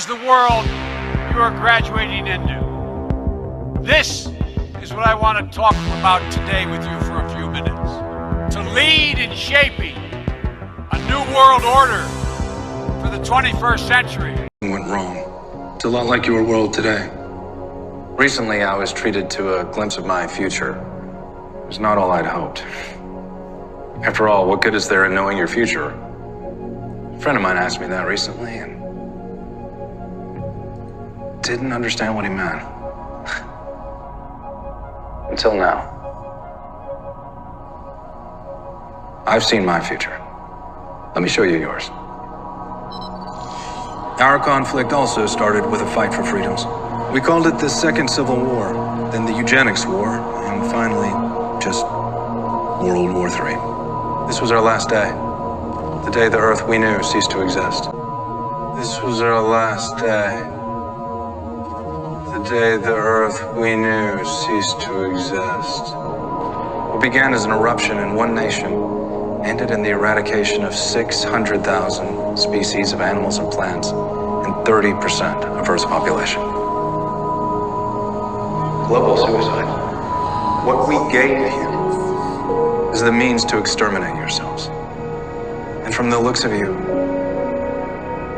the world you are graduating into. This is what I want to talk about today with you for a few minutes. To lead in shaping a new world order for the 21st century. Went wrong. It's a lot like your world today. Recently, I was treated to a glimpse of my future. It was not all I'd hoped. After all, what good is there in knowing your future? A friend of mine asked me that recently and didn't understand what he meant. Until now. I've seen my future. Let me show you yours. Our conflict also started with a fight for freedoms. We called it the Second Civil War, then the Eugenics War, and finally, just World War III. This was our last day. The day the Earth we knew ceased to exist. This was our last day. The day the Earth we knew ceased to exist. What began as an eruption in one nation ended in the eradication of 600,000 species of animals and plants and 30% of Earth's population. Global suicide. What we gave you is the means to exterminate yourselves. And from the looks of you,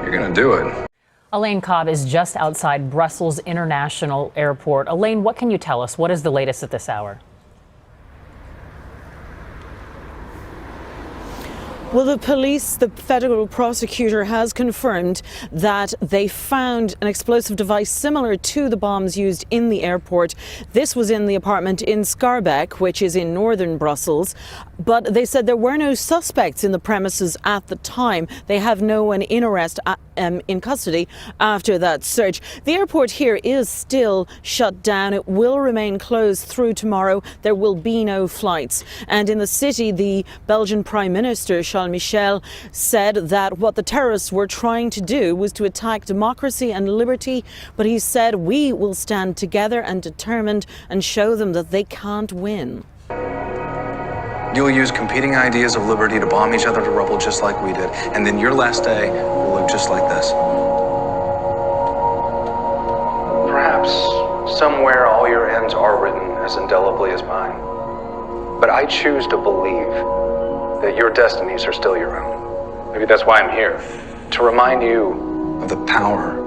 you're gonna do it. Elaine Cobb is just outside Brussels International Airport. Elaine, what can you tell us? What is the latest at this hour? Well, the police, the federal prosecutor has confirmed that they found an explosive device similar to the bombs used in the airport. This was in the apartment in Schaerbeek, which is in northern Brussels. But they said there were no suspects in the premises at the time. They have no one in arrest in custody after that search. The airport here is still shut down. It will remain closed through tomorrow. There will be no flights. And in the city, the Belgian Prime Minister, Charles Michel, said that what the terrorists were trying to do was to attack democracy and liberty. But he said, we will stand together and determined and show them that they can't win. You'll use competing ideas of liberty to bomb each other to rubble just like we did. And then your last day will look just like this. Perhaps somewhere all your ends are written as indelibly as mine. But I choose to believe that your destinies are still your own. Maybe that's why I'm here. To remind you of the power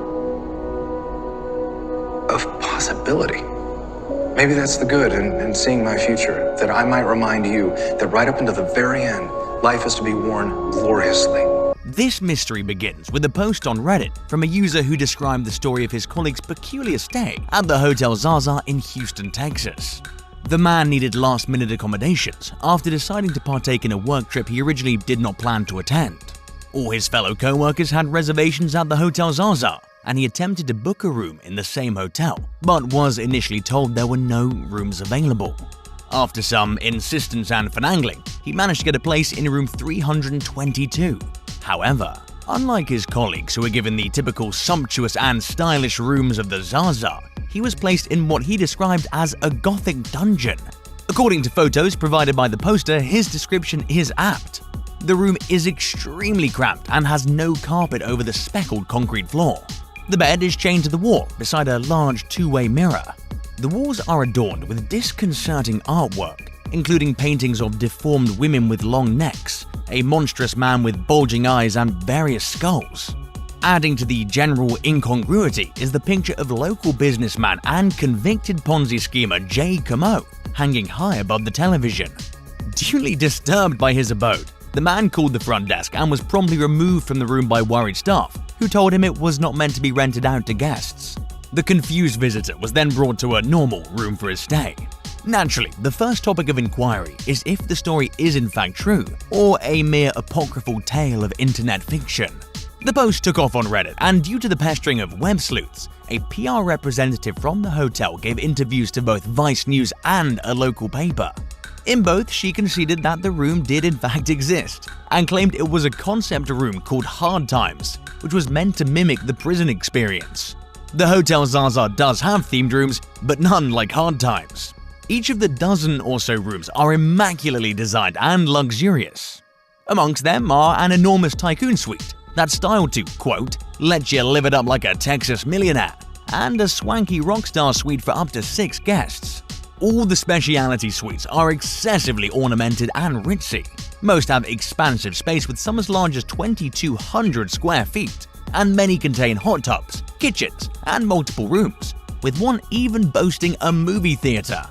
of possibility. Maybe that's the good in seeing my future, that I might remind you that right up until the very end, life is to be worn gloriously. This mystery begins with a post on Reddit from a user who described the story of his colleague's peculiar stay at the Hotel Zaza in Houston, Texas. The man needed last-minute accommodations after deciding to partake in a work trip he originally did not plan to attend. All his fellow co-workers had reservations at the Hotel Zaza, and he attempted to book a room in the same hotel, but was initially told there were no rooms available. After some insistence and finagling, he managed to get a place in room 322. However, unlike his colleagues who were given the typical sumptuous and stylish rooms of the Zaza, he was placed in what he described as a gothic dungeon. According to photos provided by the poster, his description is apt. The room is extremely cramped and has no carpet over the speckled concrete floor. The bed is chained to the wall beside a large two-way mirror. The walls are adorned with disconcerting artwork, including paintings of deformed women with long necks, a monstrous man with bulging eyes, and various skulls. Adding to the general incongruity is the picture of local businessman and convicted Ponzi schemer Jay Como hanging high above the television. Duly disturbed by his abode, the man called the front desk and was promptly removed from the room by worried staff, who told him it was not meant to be rented out to guests. The confused visitor was then brought to a normal room for his stay. Naturally, the first topic of inquiry is if the story is in fact true, or a mere apocryphal tale of internet fiction. The post took off on Reddit, and due to the pestering of web sleuths, a PR representative from the hotel gave interviews to both Vice News and a local paper. In both, she conceded that the room did in fact exist, and claimed it was a concept room called Hard Times, which was meant to mimic the prison experience. The Hotel Zaza does have themed rooms, but none like Hard Times. Each of the dozen or so rooms are immaculately designed and luxurious. Amongst them are an enormous tycoon suite that's styled to, quote, lets you live it up like a Texas millionaire, and a swanky rockstar suite for up to 6 guests. All the specialty suites are excessively ornamented and ritzy. Most have expansive space with some as large as 2,200 square feet, and many contain hot tubs, kitchens, and multiple rooms, with one even boasting a movie theater.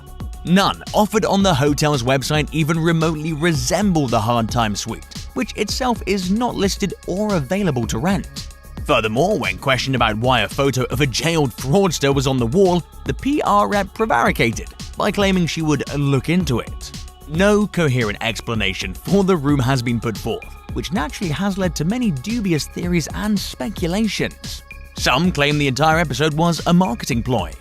None offered on the hotel's website even remotely resemble the Hard Time Suite, which itself is not listed or available to rent. Furthermore, when questioned about why a photo of a jailed fraudster was on the wall, the PR rep prevaricated by claiming she would look into it. No coherent explanation for the room has been put forth, which naturally has led to many dubious theories and speculations. Some claim the entire episode was a marketing ploy.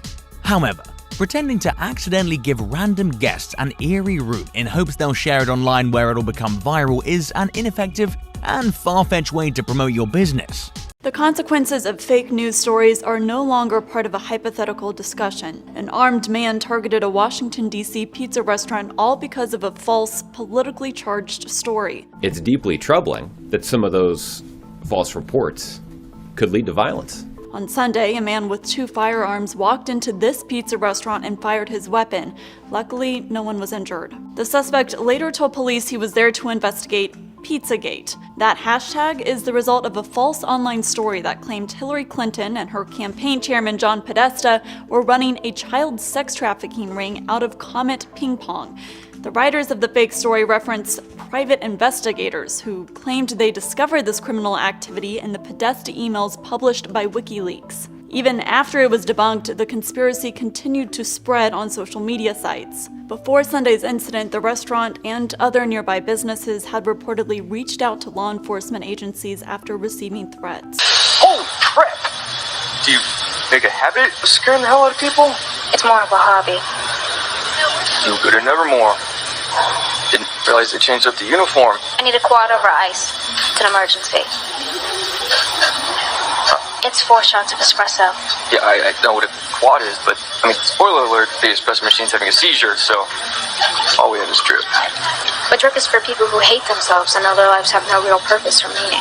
However, pretending to accidentally give random guests an eerie room in hopes they'll share it online where it'll become viral is an ineffective and far-fetched way to promote your business. The consequences of fake news stories are no longer part of a hypothetical discussion. An armed man targeted a Washington, D.C. pizza restaurant all because of a false, politically charged story. It's deeply troubling that some of those false reports could lead to violence. On Sunday, a man with 2 firearms walked into this pizza restaurant and fired his weapon. Luckily, no one was injured. The suspect later told police he was there to investigate Pizzagate. That hashtag is the result of a false online story that claimed Hillary Clinton and her campaign chairman John Podesta were running a child sex trafficking ring out of Comet Ping Pong. The writers of the fake story referenced private investigators who claimed they discovered this criminal activity in the Podesta emails published by WikiLeaks. Even after it was debunked, the conspiracy continued to spread on social media sites. Before Sunday's incident, the restaurant and other nearby businesses had reportedly reached out to law enforcement agencies after receiving threats. Holy crap! Do you make a habit of scaring the hell out of people? It's more of a hobby. Do good or nevermore. Didn't realize they changed up the uniform. I need a quad over ice. It's an emergency. It's 4 shots of espresso. Yeah, I know what a quad is, but, spoiler alert, the espresso machine's having a seizure, so all we have is drip. But drip is for people who hate themselves and know their lives have no real purpose or meaning.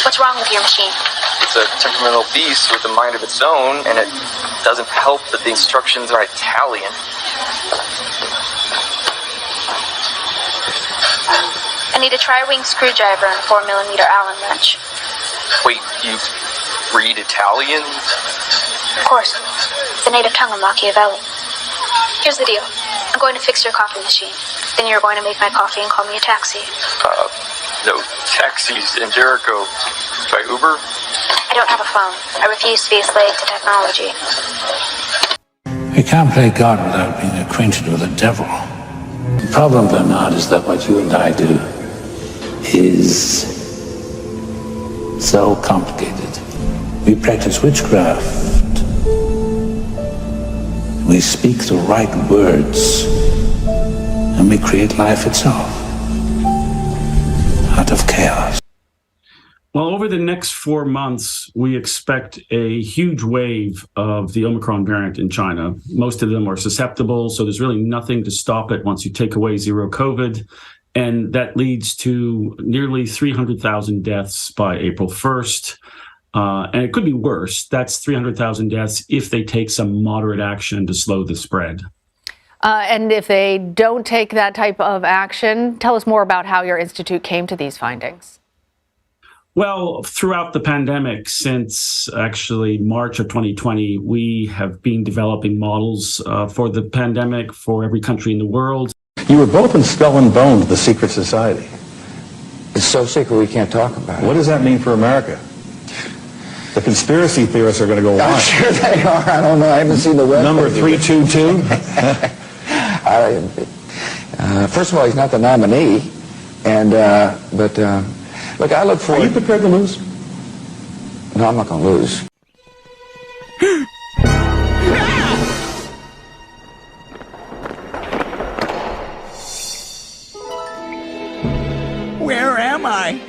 What's wrong with your machine? It's a temperamental beast with a mind of its own, and it doesn't help that the instructions are Italian. I need a tri-wing screwdriver and a 4mm Allen wrench. Wait, you read Italian? Of course. The native tongue of Machiavelli. Here's the deal. I'm going to fix your coffee machine. Then you're going to make my coffee and call me a taxi. No taxis in Jericho. By Uber? I don't have a phone. I refuse to be a slave to technology. You can't play God without being acquainted with the devil. The problem, Bernard, is that what you and I do is so complicated. We practice witchcraft. We speak the right words, and we create life itself out of chaos. Well, over the next 4 months, we expect a huge wave of the Omicron variant in China. Most of them are susceptible, so there's really nothing to stop it once you take away zero COVID. And that leads to nearly 300,000 deaths by April 1st. And it could be worse. That's 300,000 deaths if they take some moderate action to slow the spread. And if they don't take that type of action, tell us more about how your institute came to these findings. Well, throughout the pandemic, since actually March of 2020, we have been developing models for the pandemic for every country in the world. You were both in Skull and Bones, the secret society. It's so secret we can't talk about it. What does that mean for America? The conspiracy theorists are going to go on. I'm sure they are. I don't know. I haven't seen the web. Number 322? First of all, he's not the nominee. And, look, I look forward... Are you prepared to lose? No, I'm not going to lose. Where am I?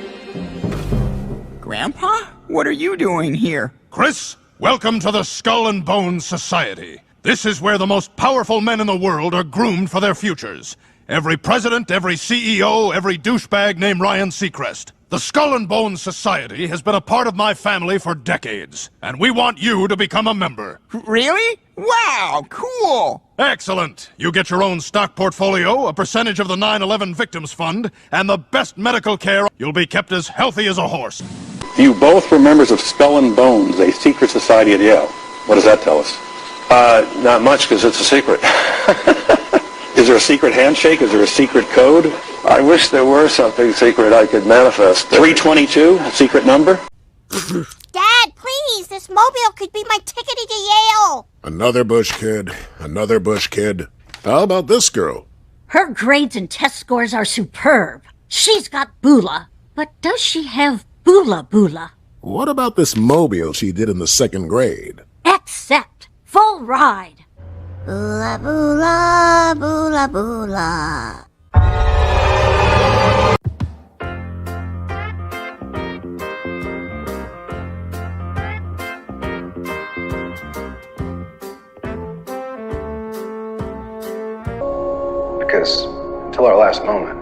Grandpa? What are you doing here? Chris, welcome to the Skull and Bones Society. This is where the most powerful men in the world are groomed for their futures. Every president, every CEO, every douchebag named Ryan Seacrest. The Skull and Bones Society has been a part of my family for decades, and we want you to become a member. Really? Wow, cool! Excellent. You get your own stock portfolio, a percentage of the 9/11 Victims Fund, and the best medical care. You'll be kept as healthy as a horse. You both were members of Skull and Bones, a secret society at Yale. What does that tell us? Not much, because it's a secret. Is there a secret handshake? Is there a secret code? I wish there were something secret I could manifest. 322, a secret number? Dad, please, this mobile could be my ticket to Yale. Another Bush kid. Another Bush kid. How about this girl? Her grades and test scores are superb. She's got Bula. But does she have Bula? What about this mobile she did in the 2nd grade? Accept. Full ride. Bula, bula, bula, bula. Because until our last moment,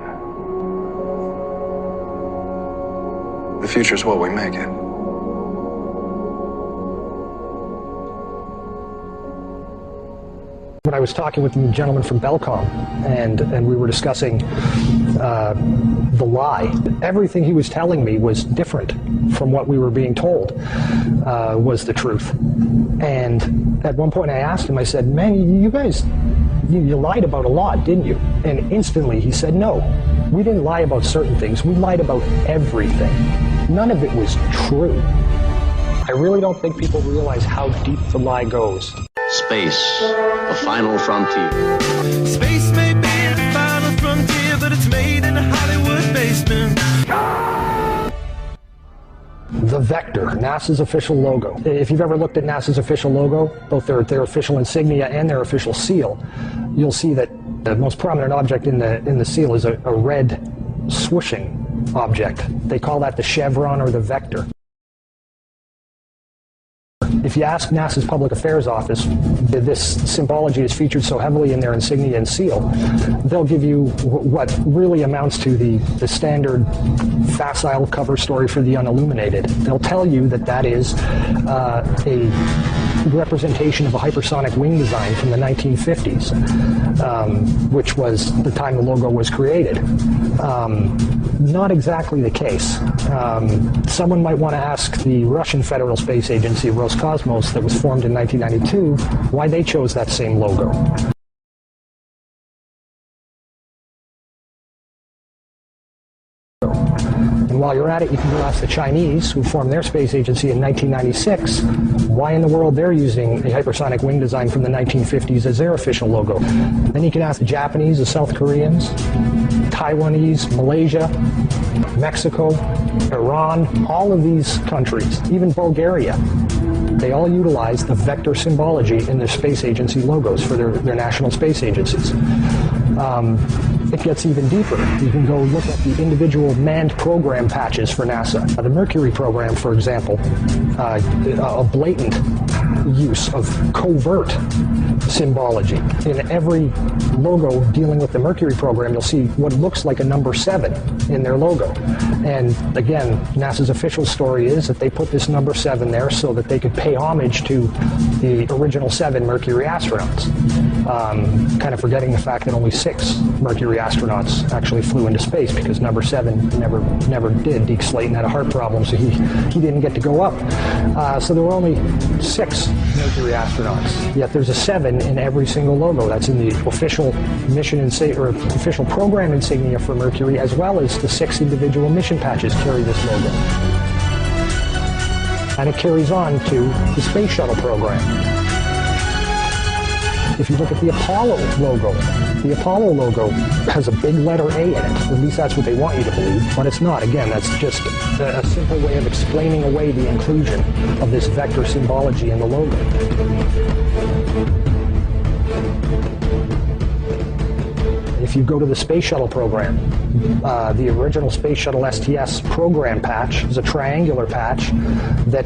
the future's what we make it. When I was talking with the gentleman from Belcom, and we were discussing the lie, everything he was telling me was different from what we were being told was the truth. And at one point I asked him, I said, man, you guys, you lied about a lot, didn't you? And instantly he said, no, we didn't lie about certain things. We lied about everything. None of it was true. I really don't think people realize how deep the lie goes. Space, the final frontier. Space may be the final frontier, but it's made in a Hollywood basement. The Vector, NASA's official logo. If you've ever looked at NASA's official logo, both their official insignia and their official seal, you'll see that the most prominent object in the seal is a red swooshing object. They call that the chevron or the vector. If you ask NASA's Public Affairs Office, this symbology is featured so heavily in their insignia and seal, they'll give you what really amounts to the standard facile cover story for the unilluminated. They'll tell you that that is a representation of a hypersonic wing design from the 1950s, which was the time the logo was created. Not exactly the case. Someone might want to ask the Russian Federal Space Agency, Roscosmos, that was formed in 1992, why they chose that same logo. And while you're at it, you can go ask the Chinese, who formed their space agency in 1996, why in the world they're using a hypersonic wing design from the 1950s as their official logo. Then you can ask the Japanese, the South Koreans, Taiwanese, Malaysia, Mexico, Iran, all of these countries, even Bulgaria. They all utilize the vector symbology in their space agency logos for their national space agencies. It gets even deeper. You can go look at the individual manned program patches for NASA. The Mercury program, for example, a blatant use of covert symbology. In every logo dealing with the Mercury program, you'll see what looks like a number 7 in their logo. And again, NASA's official story is that they put this number 7 there so that they could pay homage to the original 7 Mercury astronauts. Kind of forgetting the fact that only 6 Mercury astronauts actually flew into space, because number 7 never did. Deke Slayton had a heart problem, so he didn't get to go up. So there were only 6 Mercury astronauts. Yet there's a 7 in every single logo. That's in the official mission or official program insignia for Mercury, as well as the 6 individual mission patches carry this logo. And it carries on to the Space Shuttle program. If you look at the Apollo logo has a big letter A in it. At least that's what they want you to believe, but it's not. Again, that's just a simple way of explaining away the inclusion of this vector symbology in the logo. If If you go to the space shuttle program, the original space shuttle STS program patch is a triangular patch that,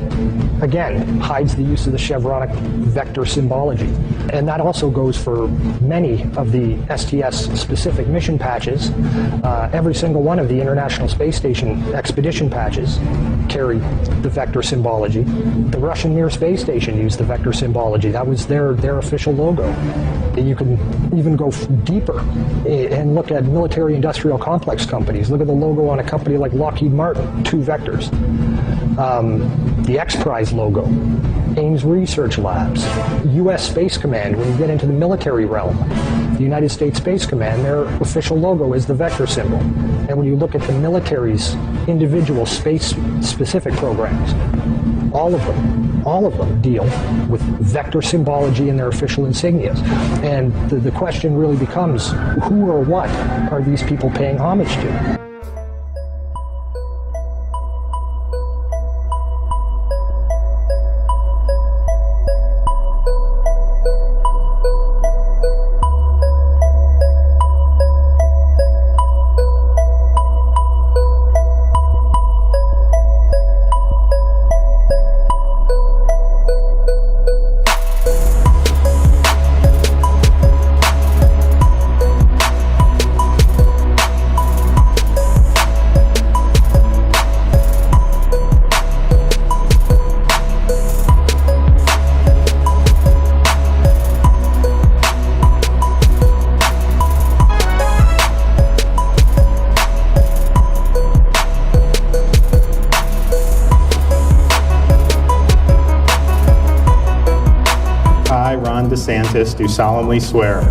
again, hides the use of the chevronic vector symbology. And that also goes for many of the STS-specific mission patches. Every single one of the International Space Station expedition patches carry the vector symbology. The Russian Mir space station used the vector symbology. That was their official logo. You can even go deeper and look at military-industrial complex companies. Look at the logo on a company like Lockheed Martin, 2 vectors. The X-Prize logo, Ames Research Labs, U.S. Space Command. When you get into the military realm, the United States Space Command, their official logo is the vector symbol. And when you look at the military's individual space-specific programs, all of them deal with vector symbology in their official insignias. And the question really becomes, who or what are these people paying homage to? DeSantis do solemnly swear.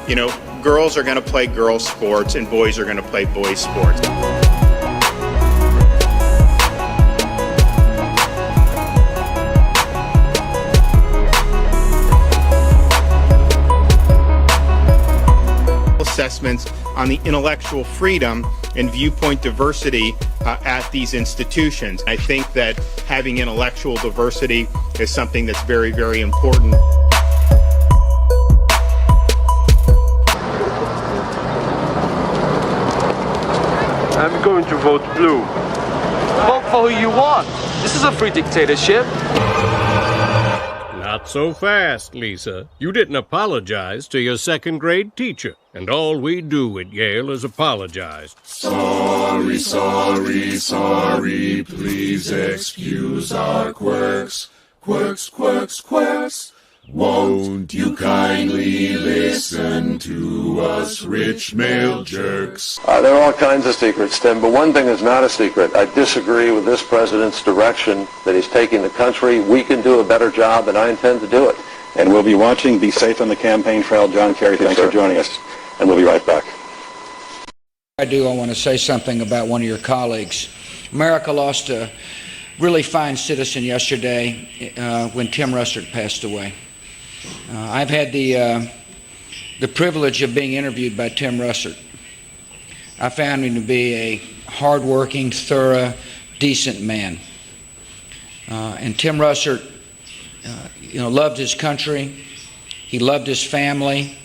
You know, girls are going to play girls' sports and boys are going to play boys' sports. Assessments on the intellectual freedom and viewpoint diversity at these institutions. I think that having intellectual diversity is something that's very, very important. I'm going to vote blue. Vote for who you want. This is a free dictatorship. Not so fast, Lisa. You didn't apologize to your second-grade teacher. And all we do at Yale is apologize. Sorry, sorry, sorry. Please excuse our quirks. Quirks, quirks, quirks. Won't you kindly listen to us rich male jerks? There are all kinds of secrets, Tim, but one thing is not a secret. I disagree with this president's direction that he's taking the country. We can do a better job, and I intend to do it. And we'll be watching. Be safe on the campaign trail. John Kerry, thanks for joining us. And we'll be right back. I want to say something about one of your colleagues. America lost a really fine citizen yesterday when Tim Russert passed away. I've had the privilege of being interviewed by Tim Russert. I found him to be a hardworking, thorough, decent man. And Tim Russert, loved his country, he loved his family,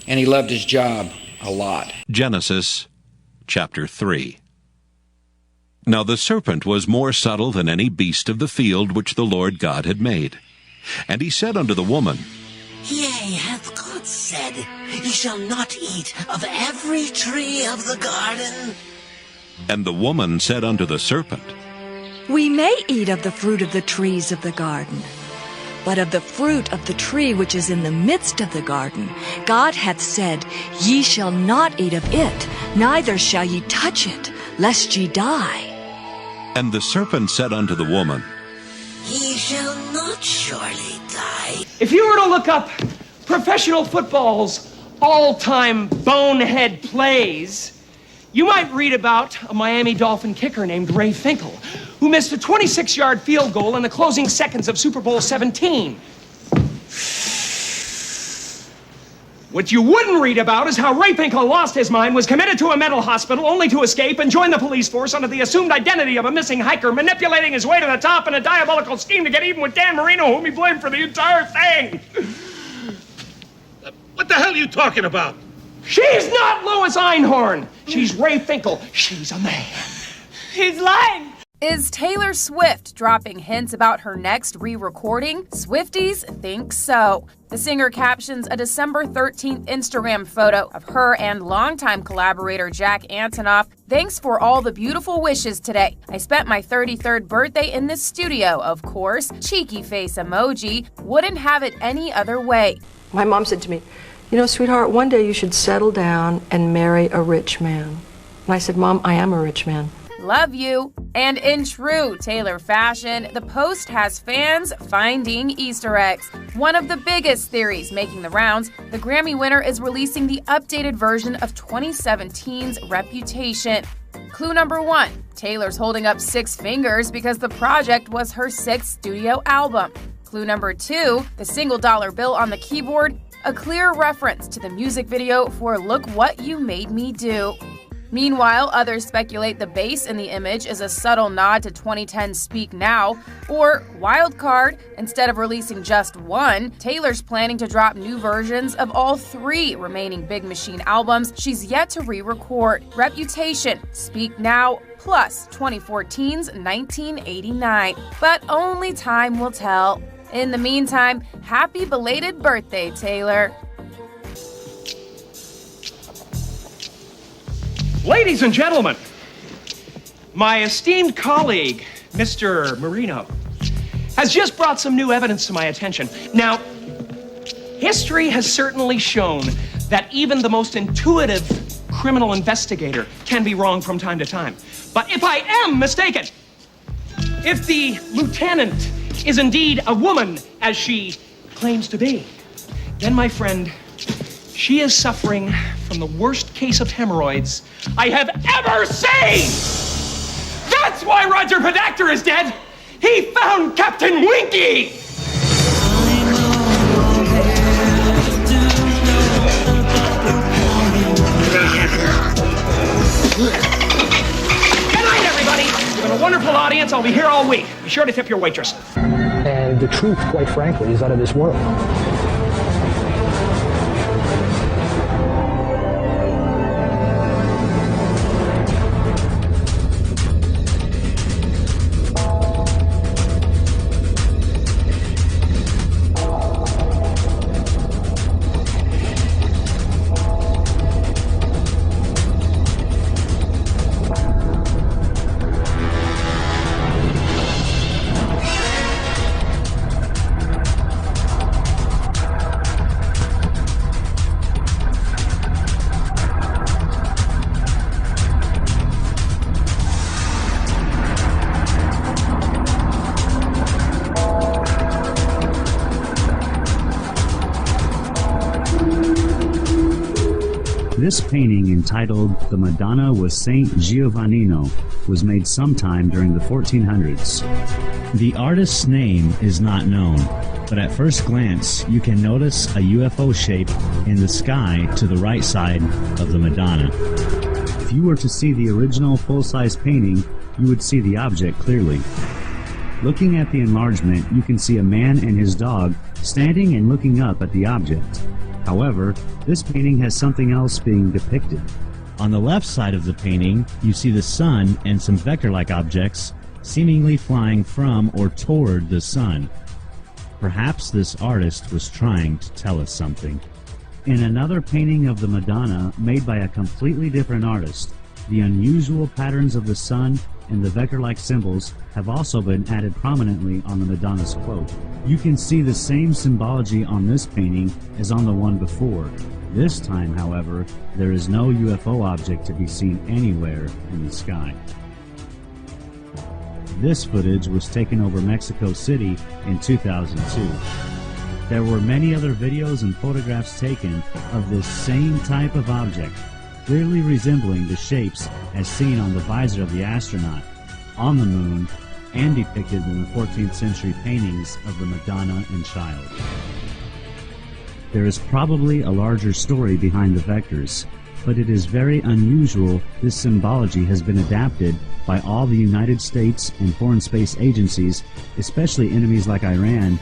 and he loved his job a lot. Genesis chapter 3. Now the serpent was more subtle than any beast of the field which the Lord God had made. And he said unto the woman, Yea, hath God said, Ye shall not eat of every tree of the garden? And the woman said unto the serpent, We may eat of the fruit of the trees of the garden. But of the fruit of the tree which is in the midst of the garden, God hath said, Ye shall not eat of it, Neither shall ye touch it, lest ye die. And the serpent said unto the woman, He shall not surely die. If you were to look up professional football's all-time bonehead plays, you might read about a Miami Dolphin kicker named Ray Finkel, who missed a 26-yard field goal in the closing seconds of Super Bowl 17. What you wouldn't read about is how Ray Finkel lost his mind, was committed to a mental hospital only to escape and join the police force under the assumed identity of a missing hiker, manipulating his way to the top in a diabolical scheme to get even with Dan Marino, whom he blamed for the entire thing. What the hell are you talking about? She's not Louis Einhorn. She's Ray Finkel. She's a man. He's lying. Is Taylor Swift dropping hints about her next re-recording? Swifties think so. The singer captions a December 13th Instagram photo of her and longtime collaborator Jack Antonoff. Thanks for all the beautiful wishes today. I spent my 33rd birthday in this studio, of course. Cheeky face emoji. Wouldn't have it any other way. My mom said to me, you know, sweetheart, one day you should settle down and marry a rich man. And I said, Mom, I am a rich man. Love you. And in true Taylor fashion, the post has fans finding Easter eggs. One of the biggest theories making the rounds, the Grammy winner is releasing the updated version of 2017's Reputation. Clue number 1, Taylor's holding up 6 fingers because the project was her 6th studio album. Clue number 2, the single dollar bill on the keyboard, a clear reference to the music video for Look What You Made Me Do. Meanwhile, others speculate the bass in the image is a subtle nod to 2010's Speak Now, or wild card, instead of releasing just one, Taylor's planning to drop new versions of all 3 remaining Big Machine albums she's yet to re-record: Reputation, Speak Now, plus 2014's 1989. But only time will tell. In the meantime, happy belated birthday, Taylor. Ladies and gentlemen, my esteemed colleague, Mr. Marino, has just brought some new evidence to my attention. Now, history has certainly shown that even the most intuitive criminal investigator can be wrong from time to time. But if I am mistaken, if the lieutenant is indeed a woman, as she claims to be, then, my friend, she is suffering from the worst case of hemorrhoids I have ever seen! That's why Roger Podacter is dead! He found Captain Winky! Good night, everybody! You've been a wonderful audience. I'll be here all week. Be sure to tip your waitress. And the truth, quite frankly, is out of this world. This painting, entitled The Madonna with Saint Giovannino, was made sometime during the 1400s. The artist's name is not known, but at first glance you can notice a UFO shape in the sky to the right side of the Madonna. If you were to see the original full-size painting, you would see the object clearly. Looking at the enlargement, you can see a man and his dog standing and looking up at the object. However, this painting has something else being depicted. On the left side of the painting, you see the sun and some vector-like objects seemingly flying from or toward the sun. Perhaps this artist was trying to tell us something. In another painting of the Madonna, made by a completely different artist, the unusual patterns of the sun and the vector-like symbols have also been added prominently on the Madonna's cloak. You can see the same symbology on this painting as on the one before. This time, however, there is no UFO object to be seen anywhere in the sky. This footage was taken over Mexico City in 2002. There were many other videos and photographs taken of this same type of object, clearly resembling the shapes as seen on the visor of the astronaut, on the moon, and depicted in the 14th century paintings of the Madonna and Child. There is probably a larger story behind the vectors, but it is very unusual this symbology has been adapted by all the United States and foreign space agencies, especially enemies like Iran.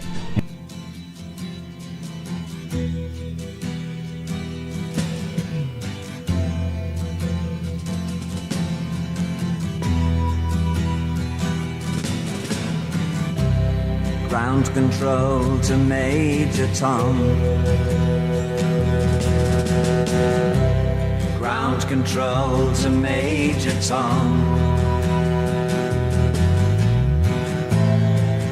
Ground control to Major Tom. Ground control to Major Tom.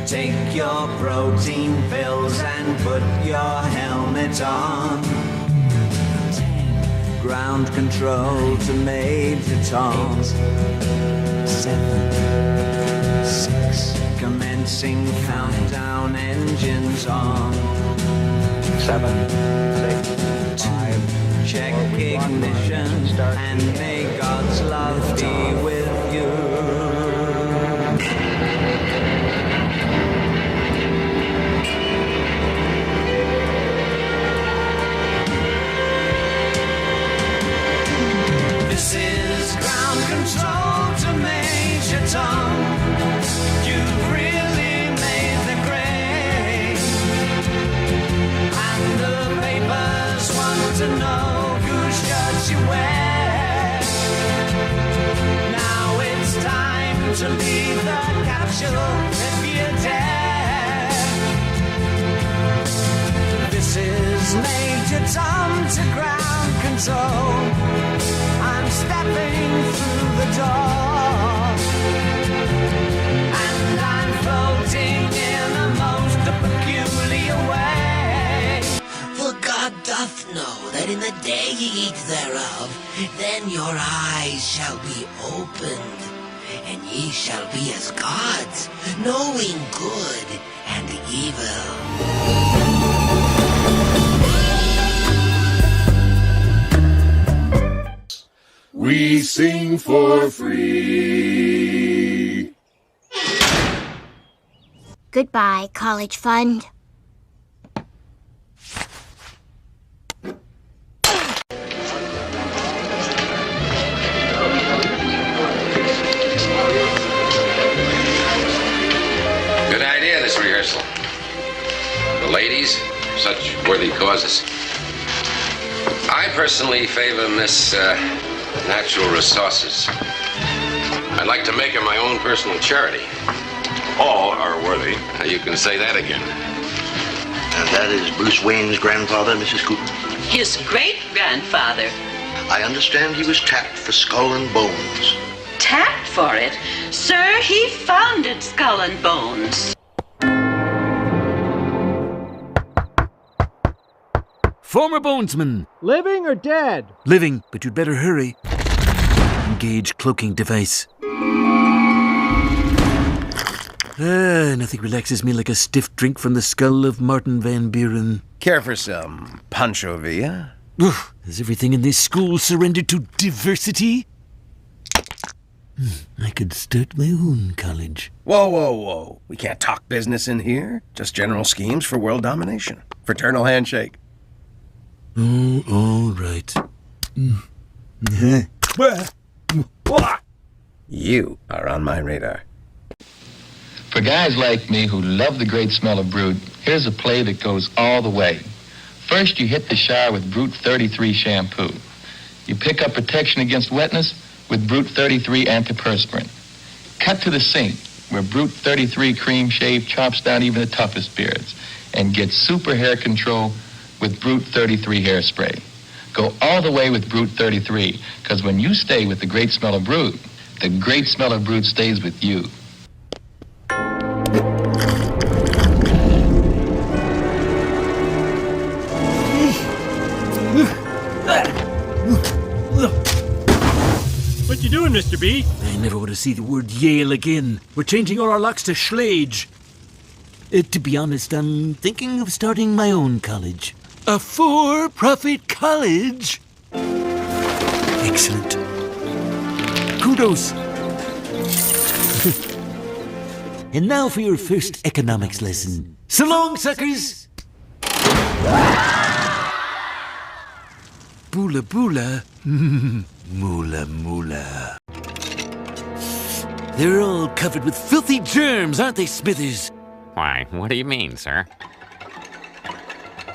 Take your protein pills and put your helmet on. Ground control to Major Tom. 8, 7, 6. Commencing countdown, engines on. 7, 6, 5. Check ignition and may God's love be with you. This is ground control to Major Tom. You've really made the grade, and the papers want to know whose shirts you wear. Now it's time to leave the capsule if you dare. This is Major Tom to ground control. I'm stepping through the door, and I'm floating in a most peculiar way. For God doth know that in the day ye eat thereof, then your eyes shall be opened, and ye shall be as gods, knowing good and evil. We sing for free. Goodbye, college fund. Good idea, this rehearsal. The ladies, such worthy causes. I personally favor Miss Natural Resources. I'd like to make her my own personal charity. All are worthy. You can say that again. And that is Bruce Wayne's grandfather, Mrs. Cooper? His great-grandfather. I understand he was tapped for Skull and Bones. Tapped for it? Sir, he founded Skull and Bones. Former bonesman. Living or dead? Living, but you'd better hurry. Engage cloaking device. Nothing relaxes me like a stiff drink from the skull of Martin Van Buren. Care for some Pancho Villa? Has everything in this school surrendered to diversity? I could start my own college. Whoa, whoa, whoa. We can't talk business in here. Just general schemes for world domination. Fraternal handshake. Oh, all right. You are on my radar. For guys like me who love the great smell of Brute, here's a play that goes all the way. First, you hit the shower with Brute 33 shampoo. You pick up protection against wetness with Brute 33 antiperspirant. Cut to the sink, where Brute 33 cream shave chops down even the toughest beards, and get super hair control with Brute 33 hairspray. Go all the way with Brute 33, because when you stay with the great smell of Brute, the great smell of Brute stays with you. What you doing, Mr. B? I never want to see the word Yale again. We're changing all our locks to Schlage. To be honest, I'm thinking of starting my own college. A for-profit college. Excellent. Kudos. And now for your first economics lesson. So long, suckers! Bula bula. Moola moola. They're all covered with filthy germs, aren't they, Smithers? Why, what do you mean, sir?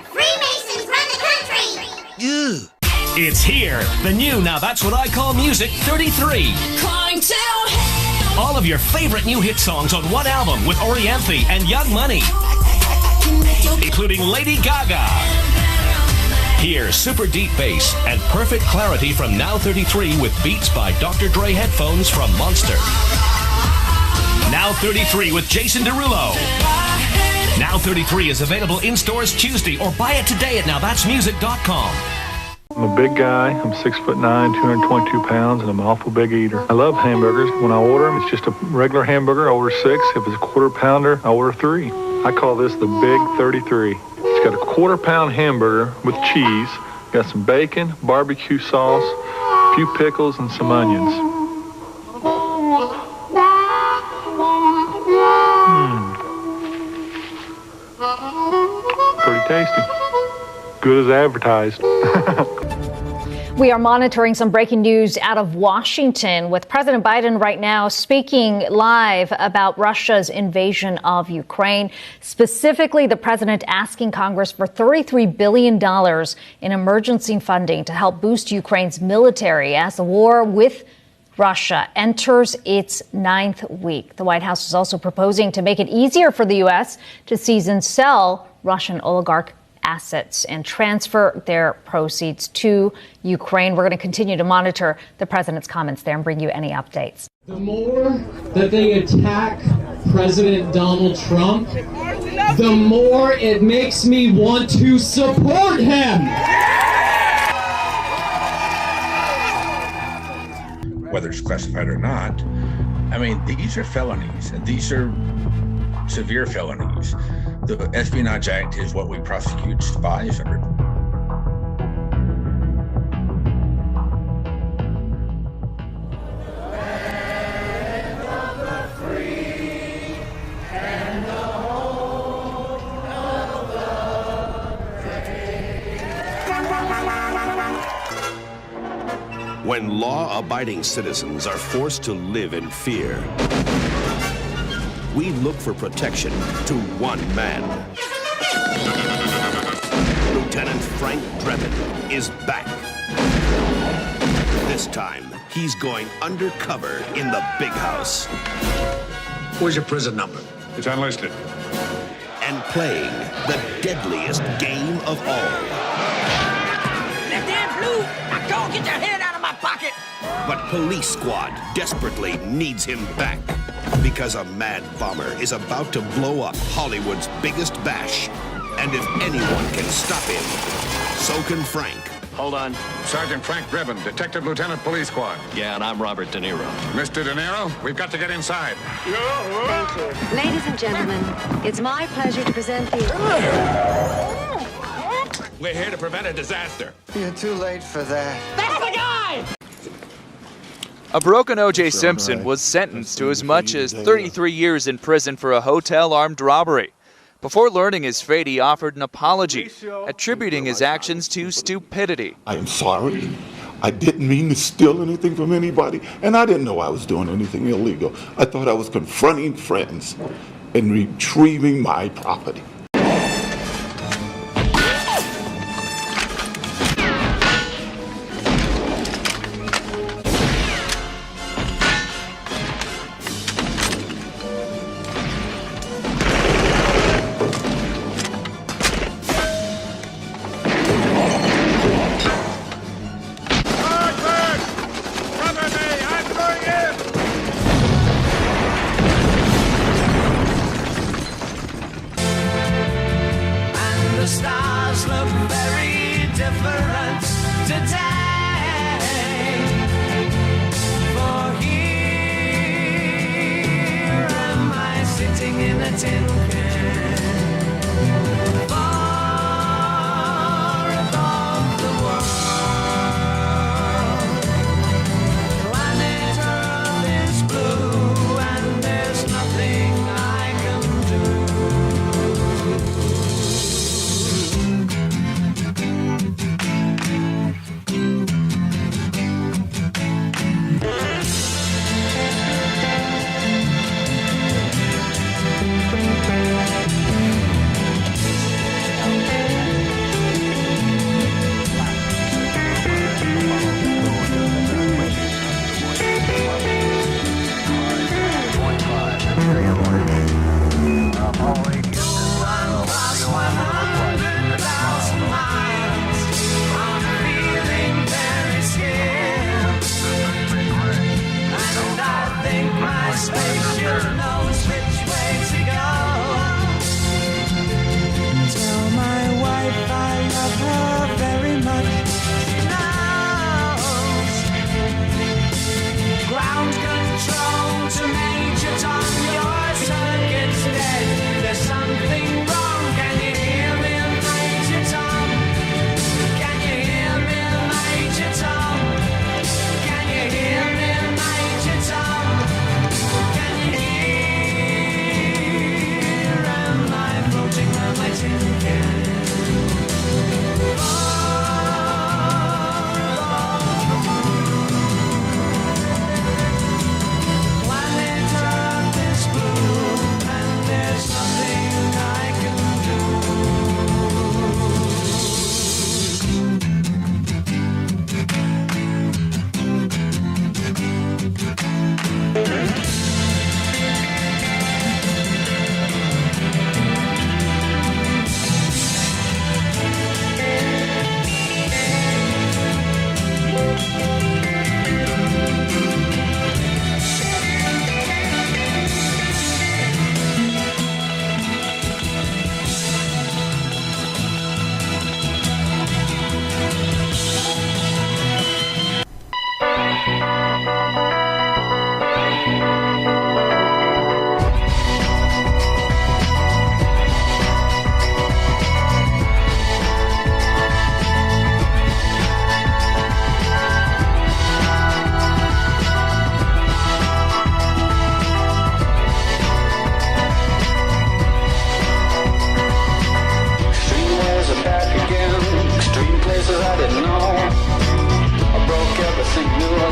Freemasons run the country! Ugh. It's here. The new Now That's What I Call Music 33. Climb to hell. All of your favorite new hit songs on one album with Orianthi and Young Money, including Lady Gaga. Hear super deep bass and perfect clarity from Now 33 with beats by Dr. Dre headphones from Monster. Now 33 with Jason Derulo. Now 33 is available in stores Tuesday or buy it today at nowthat'smusic.com. I'm a big guy. I'm 6'9", 222 pounds, and I'm an awful big eater. I love hamburgers. When I order them, it's just a regular hamburger. I order 6. If it's a quarter pounder, I order 3. I call this the Big 33. It's got a quarter-pound hamburger with cheese, got some bacon, barbecue sauce, a few pickles, and some onions. Pretty tasty. Good as advertised. We are monitoring some breaking news out of Washington with President Biden right now speaking live about Russia's invasion of Ukraine. Specifically, the president asking Congress for $33 billion in emergency funding to help boost Ukraine's military as the war with Russia enters its 9th week. The White House is also proposing to make it easier for the U.S. to seize and sell Russian oligarch assets and transfer their proceeds to Ukraine. We're going to continue to monitor the president's comments there and bring you any updates. The more that they attack President Donald Trump, the more it makes me want to support him. Whether it's classified or not, I mean, these are felonies, and these are severe felonies. The Espionage Act is what we prosecute spies under. When law-abiding citizens are forced to live in fear, we look for protection to one man. Lieutenant Frank Drebin is back. This time, he's going undercover in the big house. Where's your prison number? It's unlisted. And playing the deadliest game of all. That damn blue! Now go get your head out of my pocket! But Police Squad desperately needs him back. Because a mad bomber is about to blow up Hollywood's biggest bash. And if anyone can stop him, so can Frank. Hold on. Sergeant Frank Drebin, Detective Lieutenant Police Squad. Yeah, and I'm Robert De Niro. Mr. De Niro, we've got to get inside. Ladies and gentlemen, it's my pleasure to present the... We're here to prevent a disaster. You're too late for that. That's the guy! A broken O.J. Simpson was sentenced to as much as 33 years in prison for a hotel armed robbery. Before learning his fate, he offered an apology, attributing his actions to stupidity. I am sorry. I didn't mean to steal anything from anybody, and I didn't know I was doing anything illegal. I thought I was confronting friends and retrieving my property.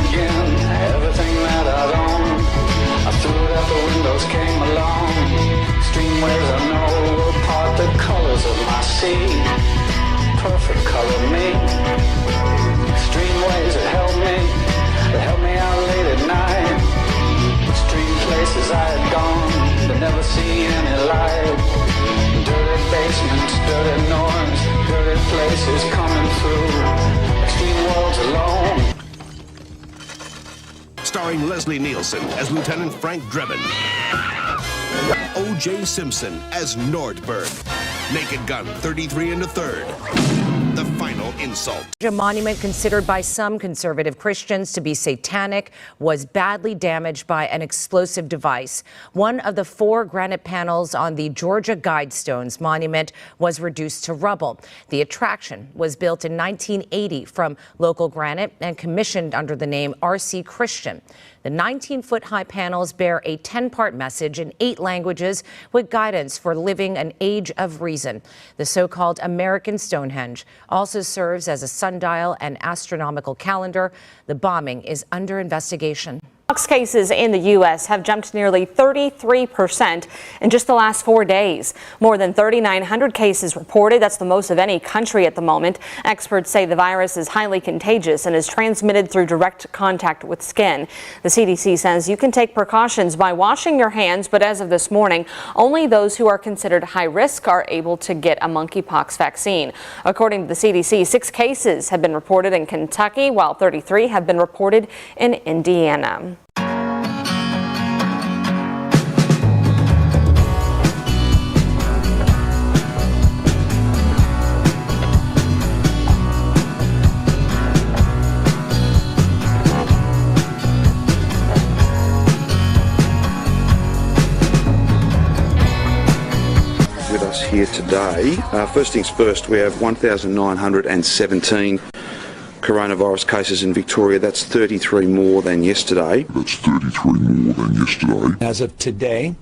again. Everything that I'd owned, I threw it out the windows, came along. Extreme waves I know will part the colors of my sea. Perfect color me. Extreme waves that helped me out late at night. Extreme places I had gone, but never seen any light. Dirty basements, dirty noise, dirty places coming through. Extreme worlds alone. Starring Leslie Nielsen as Lieutenant Frank Drebin. O.J. Simpson as Nordberg. Naked Gun 33 1/3. The final insult. A monument considered by some conservative Christians to be satanic was badly damaged by an explosive device. One of the 4 granite panels on the Georgia Guidestones monument was reduced to rubble. The attraction was built in 1980 from local granite and commissioned under the name R.C. Christian. The 19-foot-high panels bear a 10-part message in 8 languages with guidance for living an age of reason. The so-called American Stonehenge also serves as a sundial and astronomical calendar. The bombing is under investigation. Cases in the U.S. have jumped nearly 33% in just the last 4 days. More than 3,900 cases reported. That's the most of any country at the moment. Experts say the virus is highly contagious and is transmitted through direct contact with skin. The CDC says you can take precautions by washing your hands, but as of this morning, only those who are considered high risk are able to get a monkeypox vaccine. According to the CDC, 6 cases have been reported in Kentucky, while 33 have been reported in Indiana. Here today. First things first, we have 1,917 coronavirus cases in Victoria. That's 33 more than yesterday. As of today,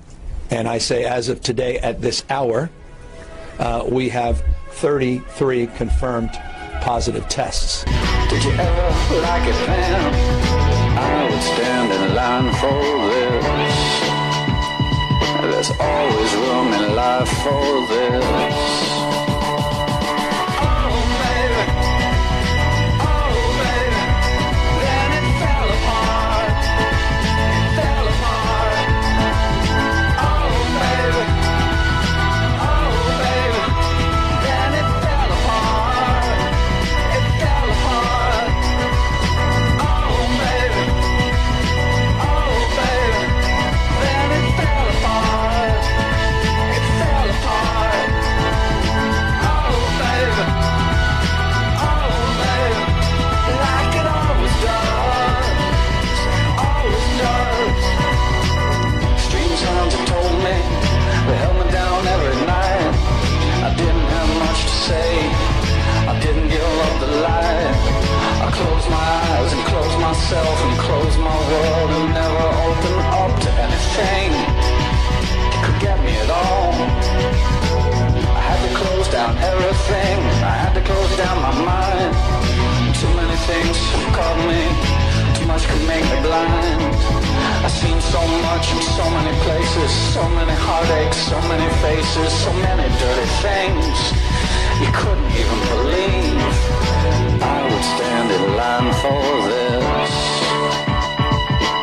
and I say as of today at this hour, we have 33 confirmed positive tests. Did you ever like it, man? I would stand in line for this. There's always room in life for this. And close my world and never open up to anything that could get me at all. I had to close down everything. I had to close down my mind. Too many things caught me. Too much could make me blind. I've seen so much in so many places, so many heartaches, so many faces, so many dirty things you couldn't even believe. I would stand in line for this.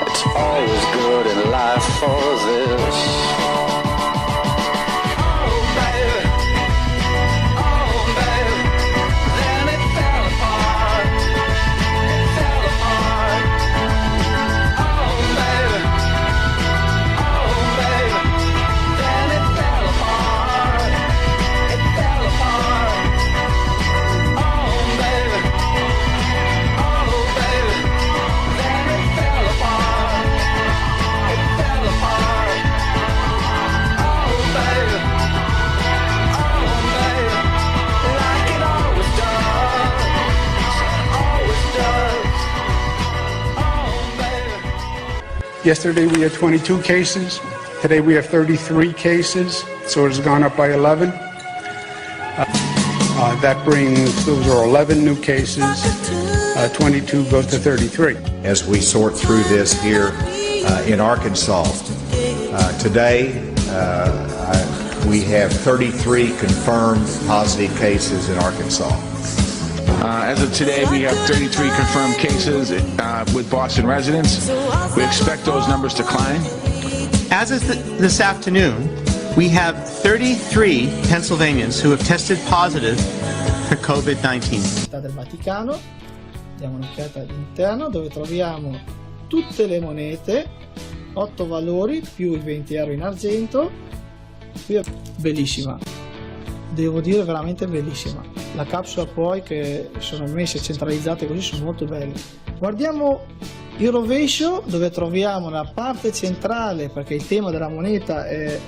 It's always good in life for this. Yesterday we had 22 cases. Today we have 33 cases, so it has gone up by 11. That brings, those are 11 new cases. 22 goes to 33. as we sort through this here in Arkansas. Today, we have 33 confirmed positive cases in Arkansas. As of today, we have 33 confirmed cases with Boston residents. We expect those numbers to climb. As of this afternoon, we have 33 Pennsylvanians who have tested positive for COVID-19. Città del Vaticano, diamo un'occhiata all'interno dove troviamo tutte le monete, 8 valori più i 20 euro in argento. Qui è bellissima, devo dire veramente bellissima. La capsula poi che sono messe centralizzate così sono molto belle. Guardiamo il rovescio dove troviamo la parte centrale, perché il tema della moneta è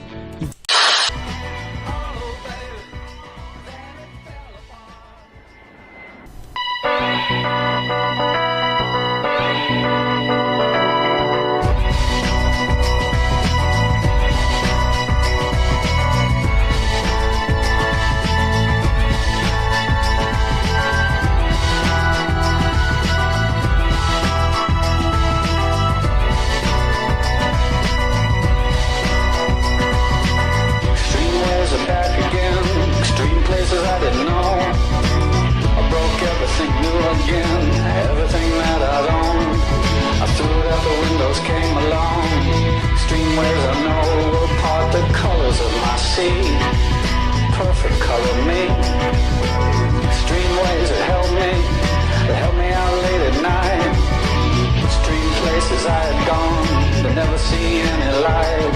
perfect color me. Extreme ways that help me out late at night. Extreme places I had gone, but never seen any light.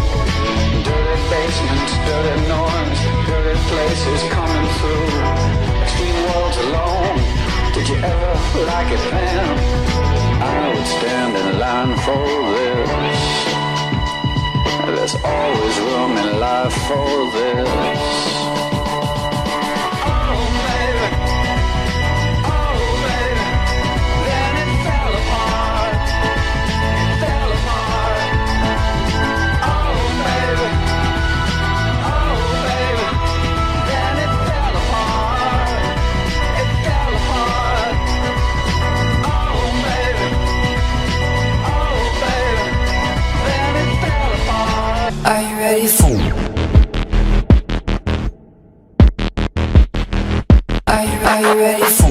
Dirty basements, dirty noise, dirty places coming through. Extreme worlds alone, did you ever like it then? I would stand in line for this. There's always room in life for this. Are you ready for? Are you ready for?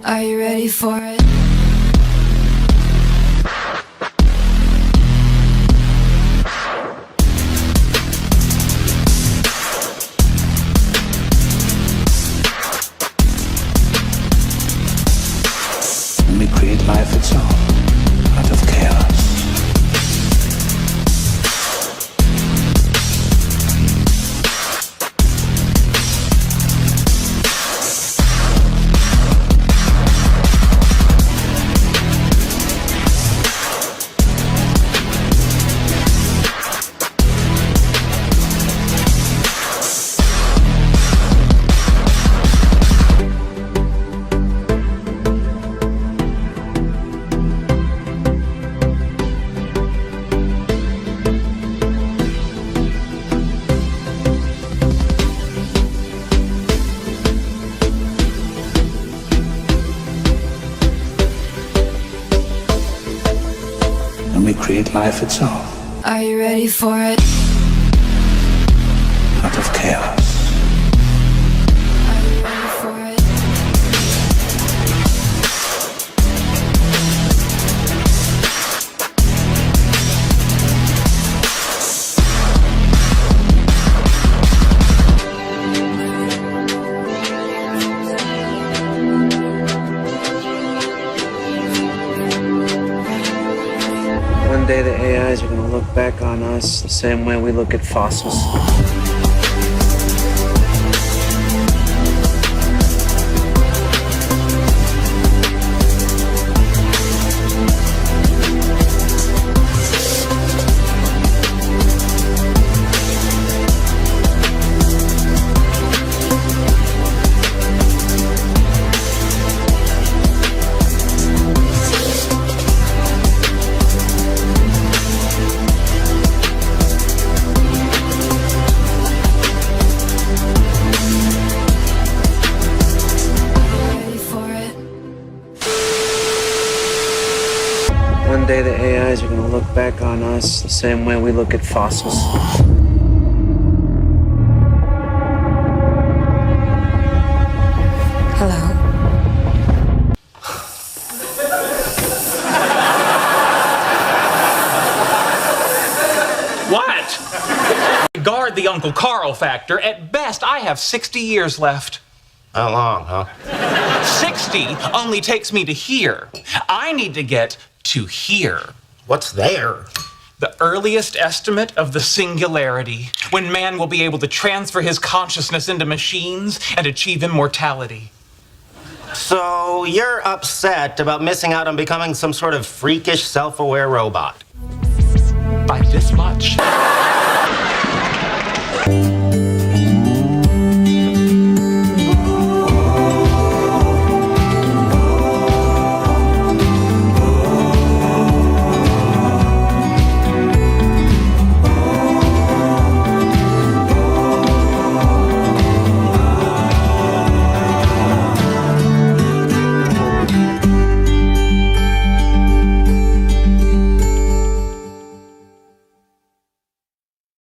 Are you ready for it? life itself. Are you ready for it? Out of chaos. Are you ready for it? One day the AIs are going to look back on us the same way we look at fossils. One day the AIs are going to look back on us the same way we look at fossils. Hello. What? Guard the Uncle Carl factor. At best, I have 60 years left. How long, huh? 60 only takes me to here. I need to get to here. What's there? The earliest estimate of the singularity, when man will be able to transfer his consciousness into machines and achieve immortality. So you're upset about missing out on becoming some sort of freakish, self-aware robot? By this much.